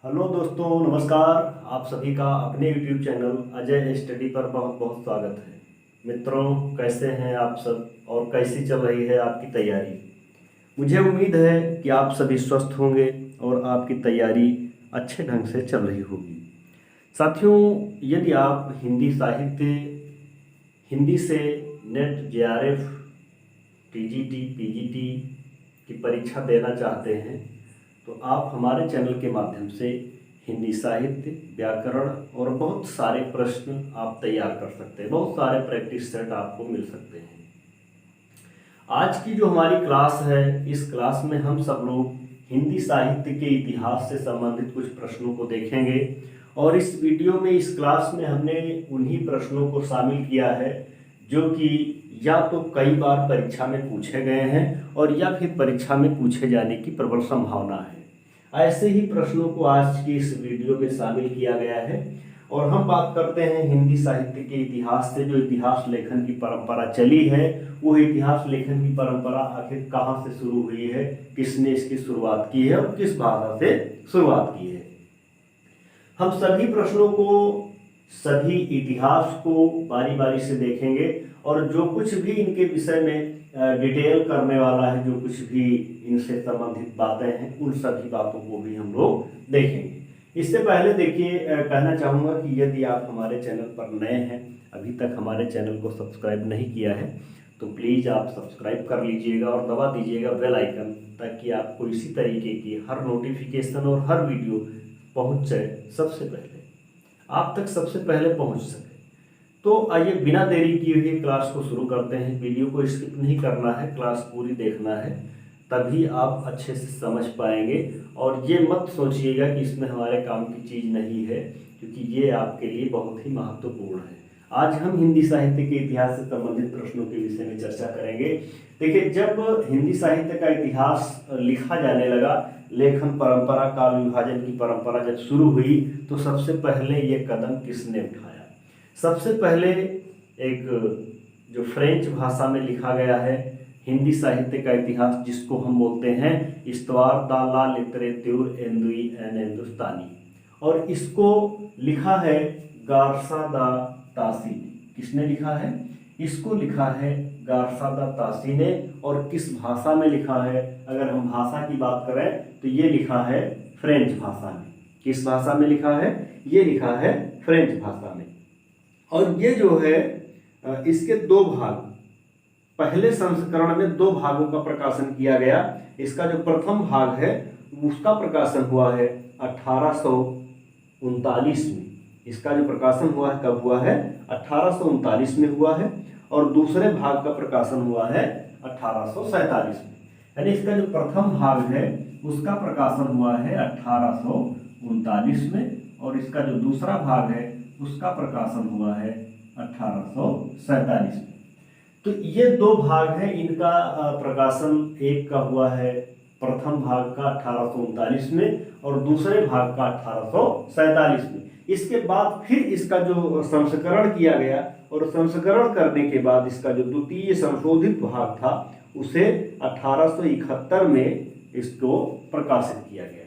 Hello दोस्तों, नमस्कार। आप सभी का अपने YouTube चैनल अजय स्टडी पर बहुत बहुत स्वागत है। मित्रों, कैसे हैं आप सब और कैसी चल रही है आपकी तैयारी। मुझे उम्मीद है कि आप सभी स्वस्थ होंगे और आपकी तैयारी अच्छे ढंग से चल रही होगी। साथियों, यदि आप हिंदी साहित्य, हिंदी से नेट, JRF, TGT, PGT की परीक्षा देना चाहते हैं तो आप हमारे चैनल के माध्यम से हिंदी साहित्य, व्याकरण और बहुत सारे प्रश्न आप तैयार कर सकते हैं। बहुत सारे प्रैक्टिस सेट आपको मिल सकते हैं। आज की जो हमारी क्लास है, इस क्लास में हम सब लोग हिंदी साहित्य के इतिहास से संबंधित कुछ प्रश्नों को देखेंगे और इस वीडियो में, इस क्लास में हमने उन्हीं प्रश्नों को शामिल किया है जो कि या तो कई बार परीक्षा में पूछे गए हैं और या फिर परीक्षा में पूछे जाने की प्रबल संभावना है। ऐसे ही प्रश्नों को आज की इस वीडियो में शामिल किया गया है और हम बात करते हैं हिंदी साहित्य के इतिहास से। जो इतिहास लेखन की परंपरा चली है, वो इतिहास लेखन की परंपरा आखिर कहाँ से शुरू हुई है, किसने इसकी शुरुआत की है और किस भाषा से शुरुआत की है। हम सभी प्रश्नों को, सभी इतिहास को बारी बारी से देखेंगे और जो कुछ भी इनके विषय में डिटेल करने वाला है, जो कुछ भी इनसे संबंधित बातें हैं, उन सभी बातों को भी हम लोग देखेंगे। इससे पहले देखिए, कहना चाहूँगा कि यदि आप हमारे चैनल पर नए हैं, अभी तक हमारे चैनल को सब्सक्राइब नहीं किया है, तो प्लीज़ आप सब्सक्राइब कर लीजिएगा और दबा दीजिएगा बेल आइकन, ताकि आपको इसी तरीके की हर नोटिफिकेशन और हर वीडियो पहुंच जाए, सबसे पहले आप तक सबसे पहले पहुंच सके। तो आइए बिना देरी किए हुए क्लास को शुरू करते हैं। वीडियो को स्किप नहीं करना है, क्लास पूरी देखना है, तभी आप अच्छे से समझ पाएंगे। और ये मत सोचिएगा कि इसमें हमारे काम की चीज़ नहीं है, क्योंकि ये आपके लिए बहुत ही महत्वपूर्ण है। आज हम हिंदी साहित्य के इतिहास से संबंधित प्रश्नों के विषय में चर्चा करेंगे। देखिए, जब हिंदी साहित्य का इतिहास लिखा जाने लगा, लेखन परंपरा, काल विभाजन की परंपरा जब शुरू हुई, तो सबसे पहले ये कदम किसने उठाया? सबसे पहले एक जो फ्रेंच भाषा में लिखा गया है हिंदी साहित्य का इतिहास, जिसको हम बोलते हैं हिस्toire de la littérature hindoue et हिंदुस्तानी, और इसको लिखा है गार्सा दा तासी ने। किसने लिखा है? इसको लिखा है गार्सा दा तासी ने। और किस भाषा में लिखा है? अगर हम भाषा की बात करें तो ये लिखा है फ्रेंच भाषा में। किस भाषा में लिखा है? ये लिखा है फ्रेंच भाषा में। और ये जो है, इसके दो भाग, पहले संस्करण में दो भागों का प्रकाशन किया गया। इसका जो प्रथम भाग है उसका प्रकाशन हुआ है 1839 में। इसका जो प्रकाशन हुआ है कब हुआ है? 1839 में हुआ है। और दूसरे भाग का प्रकाशन हुआ है 1847 में। यानी इसका जो प्रथम भाग है उसका प्रकाशन हुआ है 1839 में, और इसका जो दूसरा भाग है उसका प्रकाशन हुआ है 1847 में। तो ये दो भाग हैं, इनका प्रकाशन एक का हुआ है प्रथम भाग का 1839 में और दूसरे भाग का 1847 में। इसके बाद फिर इसका जो संस्करण किया गया, और संस्करण करने के बाद इसका जो द्वितीय संशोधित भाग था उसे 1871 में इसको प्रकाशित किया गया।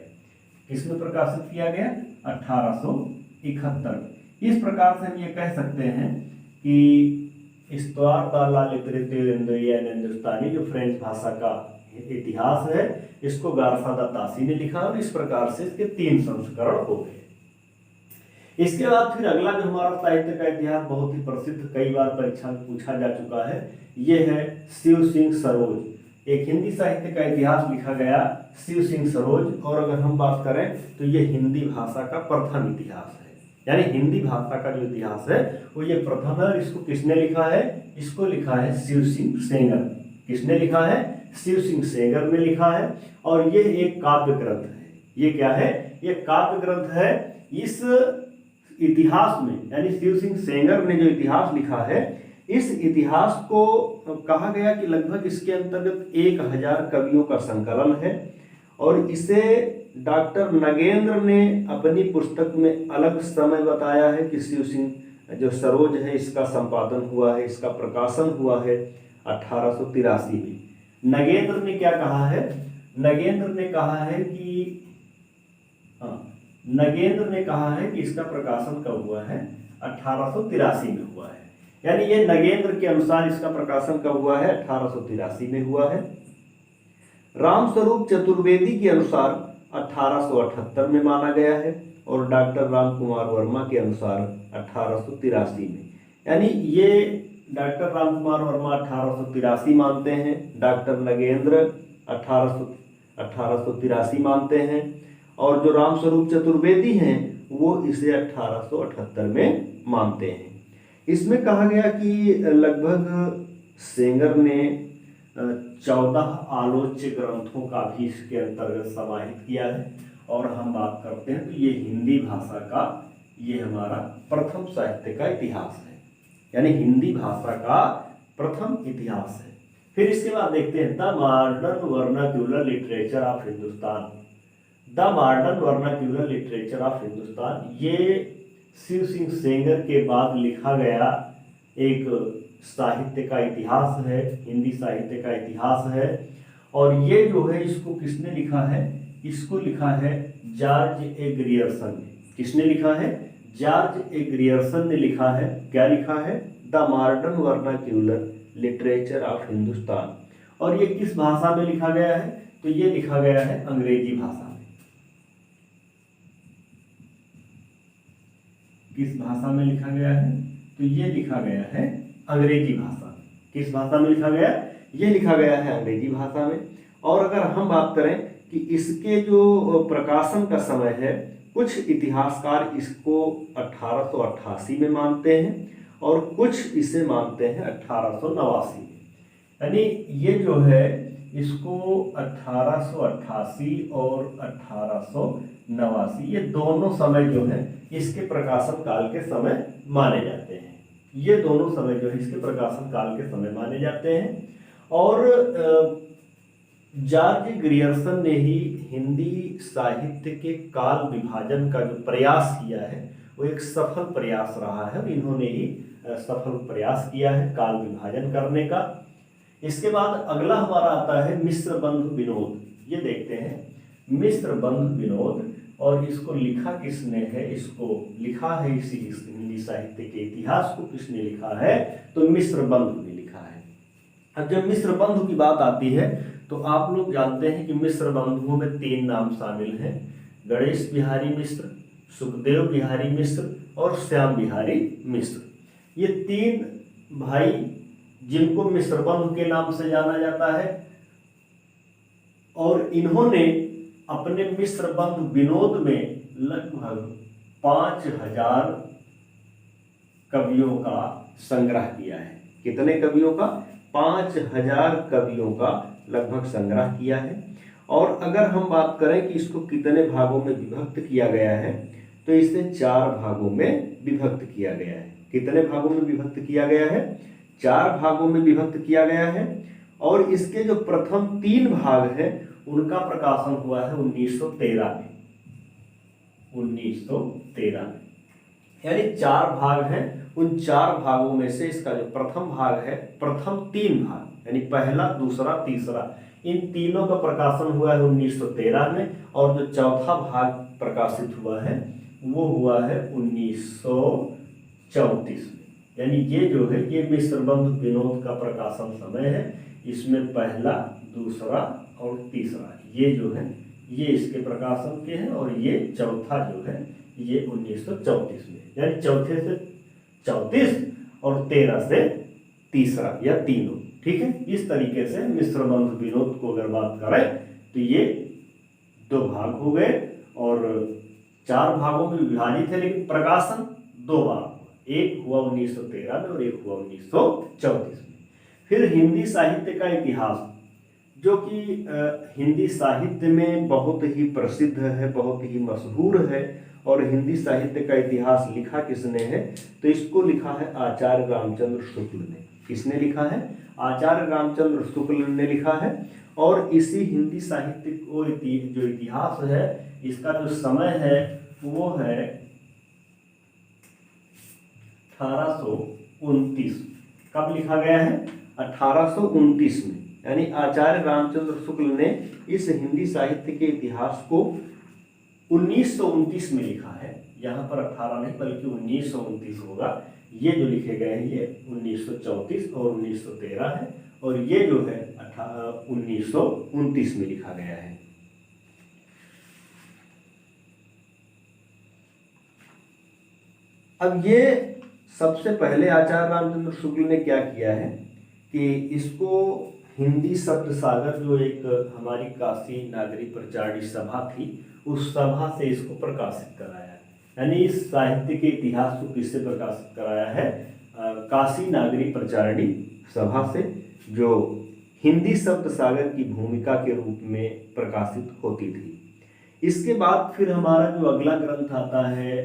किसमें प्रकाशित किया गया? 1871 में। इस प्रकार से हम ये कह सकते हैं कि हिस्toire de la littérature hindoue et हिंदुस्तानी, जो फ्रेंच भाषा का इतिहास है, इसको गार्सा दा तासी ने लिखा और इस प्रकार से इसके 3 संस्करण हो गए। इसके बाद फिर अगला जो हमारा साहित्य का इतिहास बहुत ही प्रसिद्ध, कई बार परीक्षा में पूछा जा चुका है, ये है शिव सिंह सरोज। एक हिंदी साहित्य का इतिहास लिखा गया शिव सिंह सरोज। और अगर हम बात करें तो ये हिंदी भाषा का प्रथम इतिहास है, यानी हिंदी भाषा का जो इतिहास है वो ये प्रथम है। इसको किसने लिखा है? इसको लिखा है शिव सिंह सेंगर। किसने लिखा है? शिव सिंह सेंगर ने लिखा है। और ये एक काव्य ग्रंथ है। ये क्या है? ये काव्य ग्रंथ है। इस इतिहास में, यानी शिव सिंह सेंगर ने जो इतिहास लिखा है, इस इतिहास को कहा गया कि लगभग इसके अंतर्गत 1000 कवियों का संकलन है। और इसे डॉक्टर नगेंद्र ने अपनी पुस्तक में अलग समय बताया है कि शिव सिंह जो सरोज है इसका संपादन हुआ है, इसका प्रकाशन हुआ है 1883 में। नगेंद्र ने क्या कहा है? नगेंद्र ने कहा है कि नगेंद्र ने कहा है कि इसका प्रकाशन कब हुआ है, 1883 में हुआ है। यानी ये नगेंद्र के अनुसार इसका प्रकाशन कब हुआ है, 1883 में हुआ है। रामस्वरूप चतुर्वेदी के अनुसार 1878 में माना गया है और डॉक्टर राम कुमार वर्मा के अनुसार 1883 में। यानी ये डॉक्टर राम कुमार वर्मा 1883 मानते हैं, डॉक्टर नगेंद्र 1883 मानते हैं और जो रामस्वरूप चतुर्वेदी हैं वो इसे 1878 में मानते हैं। इसमें कहा गया कि लगभग सेंगर ने 14 आलोच्य ग्रंथों का भी इसके अंतर्गत समाहित किया है और हम बात करते हैं तो ये हिंदी भाषा का ये हमारा प्रथम साहित्य का इतिहास है, यानी हिंदी भाषा का प्रथम इतिहास है। फिर इसके बाद देखते हैं the modern vernacular literature of Hindustan. The modern vernacular literature of Hindustan ये शिव सिंह सेंगर के बाद लिखा गया एक साहित्य का इतिहास है, हिंदी साहित्य का इतिहास है। और ये जो है इसको किसने लिखा है, इसको लिखा है जॉर्ज ए ग्रियर्सन ने। किसने लिखा है, जॉर्ज ए ग्रियर्सन ने लिखा है। क्या लिखा है, the modern vernacular literature of Hindustan. और ये किस भाषा में लिखा गया है, तो ये लिखा गया है अंग्रेजी भाषा में। किस भाषा में लिखा गया है, तो ये लिखा गया है अंग्रेजी भाषा। किस भाषा में लिखा गया, ये लिखा गया है अंग्रेजी भाषा में। और अगर हम बात करें कि इसके जो प्रकाशन का समय है, कुछ इतिहासकार इसको 1888 में मानते हैं और कुछ इसे मानते हैं 1889 में। यानी ये जो है इसको 1888 और 1889 ये दोनों समय जो है इसके प्रकाशन काल के समय माने जाते हैं। ये दोनों समय जो है इसके प्रकाशन काल के समय माने जाते हैं। और जॉर्ज ग्रियर्सन ने ही हिंदी साहित्य के काल विभाजन का जो प्रयास किया है वो एक सफल प्रयास रहा है। इन्होंने ही सफल प्रयास किया है काल विभाजन करने का। इसके बाद अगला हमारा आता है मिश्र बंधु विनोद। ये देखते हैं मिश्र बंधु विनोद, और इसको लिखा किसने है, इसको लिखा है इसी हिंदी साहित्य के इतिहास को किसने लिखा है, तो मिश्र बंधु ने लिखा है। अब जब मिश्र बंधु की बात आती है तो आप लोग जानते हैं कि मिश्र बंधुओं में 3 नाम शामिल हैं, गणेश बिहारी मिश्र, सुखदेव बिहारी मिश्र और श्याम बिहारी मिश्र। ये 3 भाई जिनको मिश्र बंधु के नाम से जाना जाता है। और इन्होंने अपने मिश्र बंधु विनोद में लगभग 5000 कवियों का संग्रह किया है। कितने कवियों का, 5000 कवियों का लगभग संग्रह किया है। और अगर हम बात करें कि इसको कितने भागों में विभक्त किया गया है, तो इसे 4 भागों में विभक्त किया गया है। कितने भागों में विभक्त किया गया है, 4 भागों में विभक्त किया गया है। और इसके जो प्रथम 3 भाग हैं उनका प्रकाशन हुआ है 1913 में। 1913 में, यानी 4 भाग हैं। उन 4 भागों में से इसका जो प्रथम भाग है, प्रथम 3 भाग यानी पहला, दूसरा, तीसरा, इन तीनों का प्रकाशन हुआ है 1913 में। और जो चौथा भाग प्रकाशित हुआ है वो हुआ है 1934 में। यानी ये जो है ये मिश्र बंधु विनोद का प्रकाशन समय है। इसमें पहला, दूसरा और तीसरा ये जो है ये इसके प्रकाशन के हैं। और ये चौथा जो है ये 1934 में, यानी चौथे से 34 और 13 से तीसरा या तीनों। ठीक है, इस तरीके से मिश्र बंधु विनोद को अगर बात करें तो ये 2 भाग हो गए और 4 भागों में विभाजित है, लेकिन प्रकाशन 2 बार हुआ। एक हुआ 1913 में और एक हुआ 1934 में। फिर हिंदी साहित्य का इतिहास, जो कि हिंदी साहित्य में बहुत ही प्रसिद्ध है, बहुत ही मशहूर है। और हिंदी साहित्य का इतिहास लिखा किसने है, तो इसको लिखा है आचार्य रामचंद्र शुक्ल ने। किसने लिखा है, आचार्य रामचंद्र शुक्ल ने लिखा है। और इसी हिंदी साहित्य को जो इतिहास है इसका जो समय है वो है 1829। कब लिखा गया है, 1829 में। यानी आचार्य रामचंद्र शुक्ल ने इस हिंदी साहित्य के इतिहास को 1929 में लिखा है। यहाँ पर 18 नहीं बल्कि 1929 होगा। ये जो लिखे गए हैं ये 1934 और 1913 है, और ये जो है 1929 में लिखा गया है। अब ये सबसे पहले आचार्य रामचंद्र शुक्ल ने क्या किया है कि इसको हिंदी शब्द सागर, जो एक हमारी काशी नागरी प्रचारणी सभा थी, उस सभा से इसको प्रकाशित कराया है। यानी इस साहित्य के इतिहास को किससे प्रकाशित कराया है? काशी नागरी प्रचारणी सभा से, जो हिंदी शब्द सागर की भूमिका के रूप में प्रकाशित होती थी। इसके बाद फिर हमारा जो अगला ग्रंथ आता है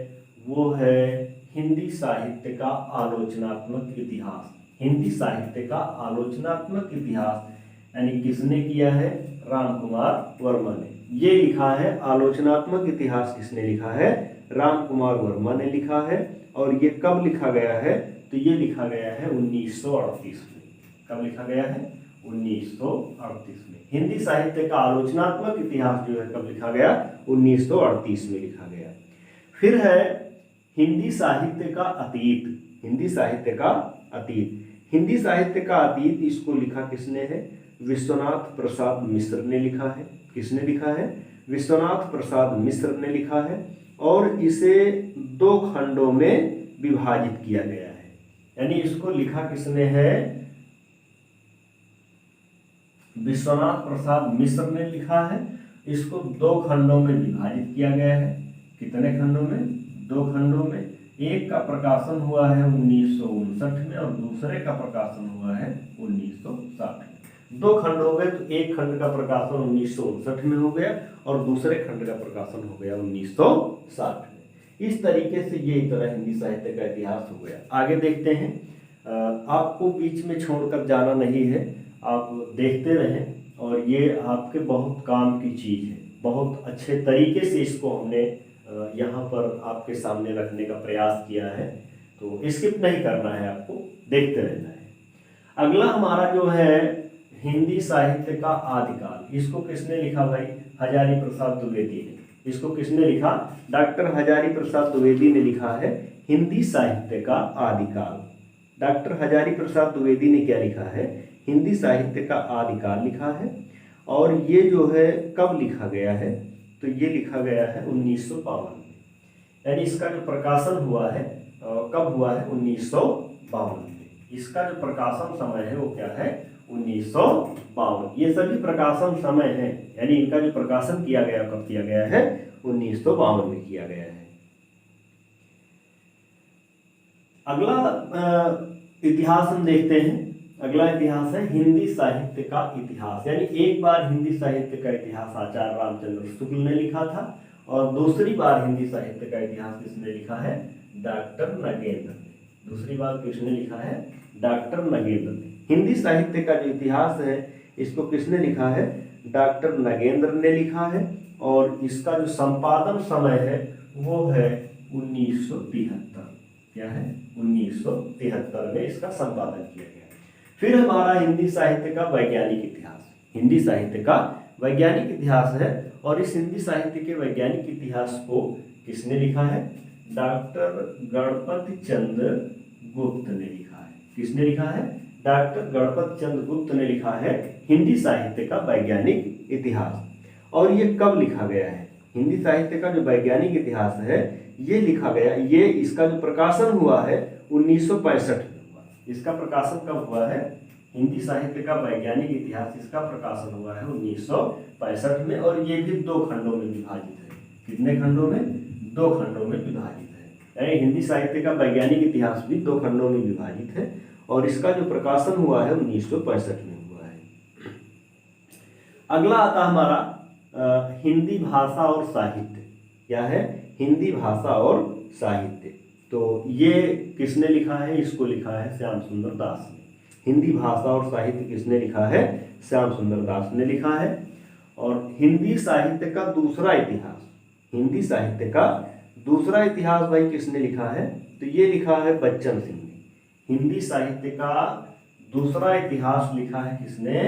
वो है हिंदी साहित्य का आलोचनात्मक इतिहास। हिंदी साहित्य का आलोचनात्मक इतिहास यानी किसने किया है? रामकुमार वर्मा ने। ये लिखा है आलोचनात्मक इतिहास किसने लिखा है? रामकुमार वर्मा ने लिखा है। और ये कब लिखा गया है? तो ये लिखा गया है 1938 में। कब लिखा गया है? 1938 में। हिंदी साहित्य का आलोचनात्मक इतिहास जो है कब लिखा गया? 1938 में लिखा गया। फिर है हिंदी साहित्य का अतीत। हिंदी साहित्य का अतीत। हिंदी साहित्य का अतीत, इसको लिखा किसने है? विश्वनाथ प्रसाद मिश्र ने लिखा है। किसने लिखा है? विश्वनाथ प्रसाद मिश्र ने लिखा है। और इसे 2 खंडों में विभाजित किया गया है। यानी इसको लिखा किसने है? विश्वनाथ प्रसाद मिश्र ने लिखा है। इसको 2 खंडों में विभाजित किया गया है। कितने खंडों में? 2 खंडों में। एक का प्रकाशन हुआ है 1959 में और दूसरे का प्रकाशन हुआ है 1960 में। 2 खंड हो गए, तो एक खंड का प्रकाशन 1959 में हो गया और दूसरे खंड का प्रकाशन हो गया 1960 में। इस तरीके से ये तरह हिंदी साहित्य का इतिहास हो गया। आगे देखते हैं। आपको बीच में छोड़कर जाना नहीं है, आप देखते रहें, और ये आपके बहुत काम की चीज़ है। बहुत अच्छे तरीके से इसको हमने यहाँ पर आपके सामने रखने का प्रयास किया है, तो स्किप नहीं करना है, आपको देखते रहना है। अगला हमारा जो है हिंदी साहित्य का आदिकाल। इसको किसने लिखा भाई? हजारी प्रसाद द्विवेदी ने। इसको किसने लिखा? डॉक्टर हजारी प्रसाद द्विवेदी ने लिखा है हिंदी साहित्य का आदिकाल। डॉक्टर हजारी प्रसाद द्विवेदी ने क्या लिखा है? हिंदी साहित्य का आदिकाल लिखा है। और ये जो है कब लिखा गया है? तो ये लिखा गया है 1952 में। यानी इसका जो प्रकाशन हुआ है कब हुआ है? 1952 में। इसका जो प्रकाशन समय है वो क्या है? 1952। ये सभी प्रकाशन समय है, यानी इनका जो प्रकाशन किया गया कब किया गया है? 1952 में किया गया है। अगला इतिहास हम देखते हैं। अगला इतिहास है हिंदी साहित्य का इतिहास। यानी एक बार हिंदी साहित्य का इतिहास आचार्य रामचंद्र शुक्ल ने लिखा था, और दूसरी बार हिंदी साहित्य का इतिहास किसने लिखा है? डॉक्टर नगेंद्र ने। दूसरी बार किसने लिखा है? डॉक्टर नगेंद्र ने। हिंदी साहित्य का जो इतिहास है इसको किसने लिखा है? डॉक्टर नगेंद्र ने लिखा है। और इसका जो संपादन समय है वो है 1973। क्या है? 1973 में इसका संपादन किया गया। फिर हमारा हिंदी साहित्य का वैज्ञानिक इतिहास। हिंदी साहित्य का वैज्ञानिक इतिहास है, और इस हिंदी साहित्य के वैज्ञानिक इतिहास को किसने लिखा है? डॉक्टर गणपति चंद्र गुप्त ने लिखा है। किसने लिखा है? डॉक्टर गणपति चंद्र गुप्त ने लिखा है हिंदी साहित्य का वैज्ञानिक इतिहास। और ये कब लिखा गया है? हिंदी साहित्य का जो वैज्ञानिक इतिहास है ये लिखा गया, ये इसका जो प्रकाशन हुआ है 1965 में हुआ। इसका प्रकाशन कब हुआ है? हिंदी साहित्य का वैज्ञानिक इतिहास, इसका प्रकाशन हुआ है 1965 में, और ये भी 2 खंडों में विभाजित है। कितने खंडों में? 2 खंडों में विभाजित है। यानी हिंदी साहित्य का वैज्ञानिक इतिहास भी 2 खंडों में विभाजित है, और इसका जो प्रकाशन हुआ है 1965 में हुआ है। अगला आता हमारा हिंदी भाषा और साहित्य। क्या है? हिंदी भाषा और साहित्य। तो ये किसने लिखा है? इसको लिखा है श्याम सुंदर दास ने। हिंदी भाषा और साहित्य किसने लिखा है? श्याम सुंदर दास ने लिखा है। और हिंदी साहित्य का दूसरा इतिहास, हिंदी साहित्य का दूसरा इतिहास भाई किसने लिखा है? तो ये लिखा है बच्चन सिंह ने। हिंदी साहित्य का दूसरा इतिहास लिखा है किसने?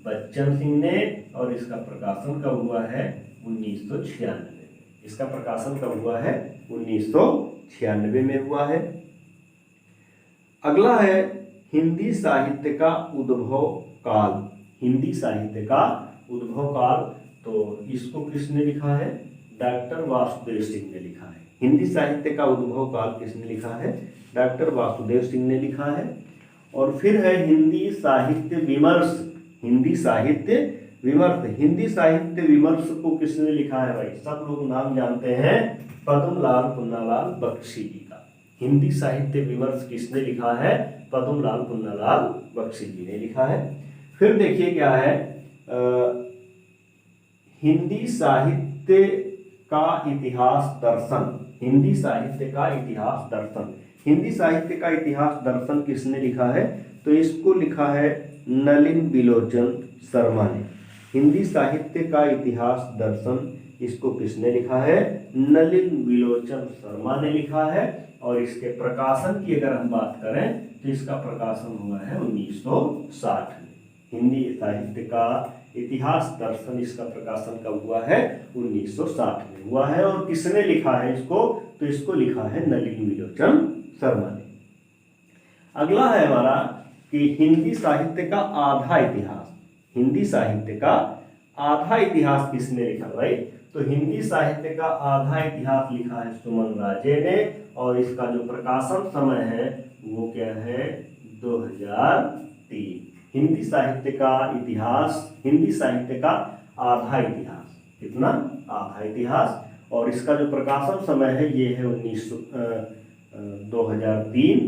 बच्चन सिंह ने। और इसका प्रकाशन कब हुआ है? 1996 में। इसका प्रकाशन कब हुआ है? 1996 में हुआ है। अगला है हिंदी साहित्य का उद्भव काल। हिंदी साहित्य का उद्भव काल, तो इसको किसने लिखा है? डॉक्टर वासुदेव सिंह ने लिखा है। हिंदी साहित्य का उद्भव काल किसने लिखा है? डॉक्टर वासुदेव सिंह ने लिखा है। और फिर है हिंदी साहित्य विमर्श। हिंदी साहित्य विमर्श, हिंदी साहित्य विमर्श को किसने लिखा है भाई? सब लोग नाम जानते हैं, पद्मलाल पुन्नालाल बख्शी जी का। हिंदी साहित्य विमर्श किसने लिखा है? पद्मलाल पुन्नालाल बख्शी जी ने लिखा है। फिर देखिए क्या है, हिंदी साहित्य का इतिहास दर्शन। हिंदी साहित्य का इतिहास दर्शन, हिंदी साहित्य का इतिहास दर्शन किसने लिखा है? तो इसको लिखा है नलिन बिलोचन शर्मा ने। हिंदी साहित्य का इतिहास दर्शन, इसको किसने लिखा है? नलिन बिलोचन शर्मा ने लिखा है। और इसके प्रकाशन की अगर हम बात करें तो इसका प्रकाशन हुआ है 1960 में। हिंदी साहित्य का इतिहास दर्शन, इसका प्रकाशन कब हुआ है? 1960 में हुआ है। और किसने लिखा है इसको? तो इसको लिखा है नलिन बिलोचन शर्मा ने। अगला है हमारा कि हिंदी साहित्य का आधा इतिहास। हिंदी साहित्य का आधा इतिहास किसने लिखा भाई? तो हिंदी साहित्य का आधा इतिहास लिखा है सुमन राजे ने। और इसका जो प्रकाशन समय है वो क्या है? 2003। हिंदी साहित्य का इतिहास, हिंदी साहित्य का आधा इतिहास, कितना? आधा इतिहास। और इसका जो प्रकाशन समय है ये है 2003।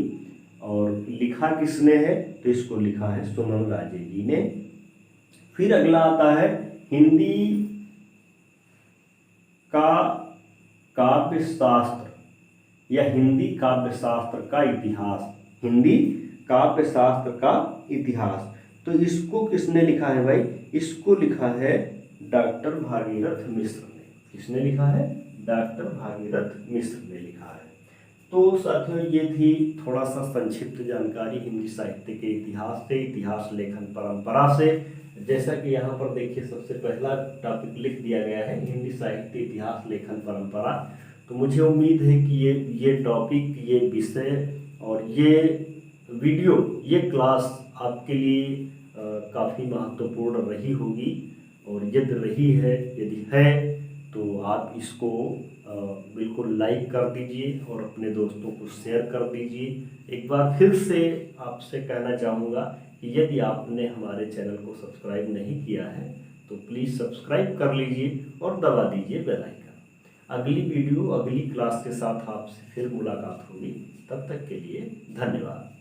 और लिखा किसने है? तो इसको लिखा है सुमन राजे जी ने। फिर अगला आता है हिंदी का काव्य शास्त्र या हिंदी काव्य शास्त्र का इतिहास। हिंदी काव्य शास्त्र का इतिहास, तो इसको किसने लिखा है भाई? इसको लिखा है डॉक्टर भागीरथ मिश्र ने। किसने लिखा है? डॉक्टर भागीरथ मिश्र ने लिखा है। तो साथियों ये थी थोड़ा सा संक्षिप्त जानकारी हिंदी साहित्य के इतिहास से, इतिहास लेखन परंपरा से। जैसा कि यहाँ पर देखिए सबसे पहला टॉपिक लिख दिया गया है हिंदी साहित्य इतिहास लेखन परंपरा। तो मुझे उम्मीद है कि ये टॉपिक, ये विषय और ये वीडियो, ये क्लास आपके लिए काफ़ी महत्वपूर्ण रही होगी। और यदि रही है, यदि है तो आप इसको बिल्कुल लाइक कर दीजिए और अपने दोस्तों को शेयर कर दीजिए। एक बार फिर से आपसे कहना चाहूँगा कि यदि आपने हमारे चैनल को सब्सक्राइब नहीं किया है तो प्लीज़ सब्सक्राइब कर लीजिए और दबा दीजिए बेल आइकन। अगली वीडियो, अगली क्लास के साथ आपसे फिर मुलाकात होगी। तब तक के लिए धन्यवाद।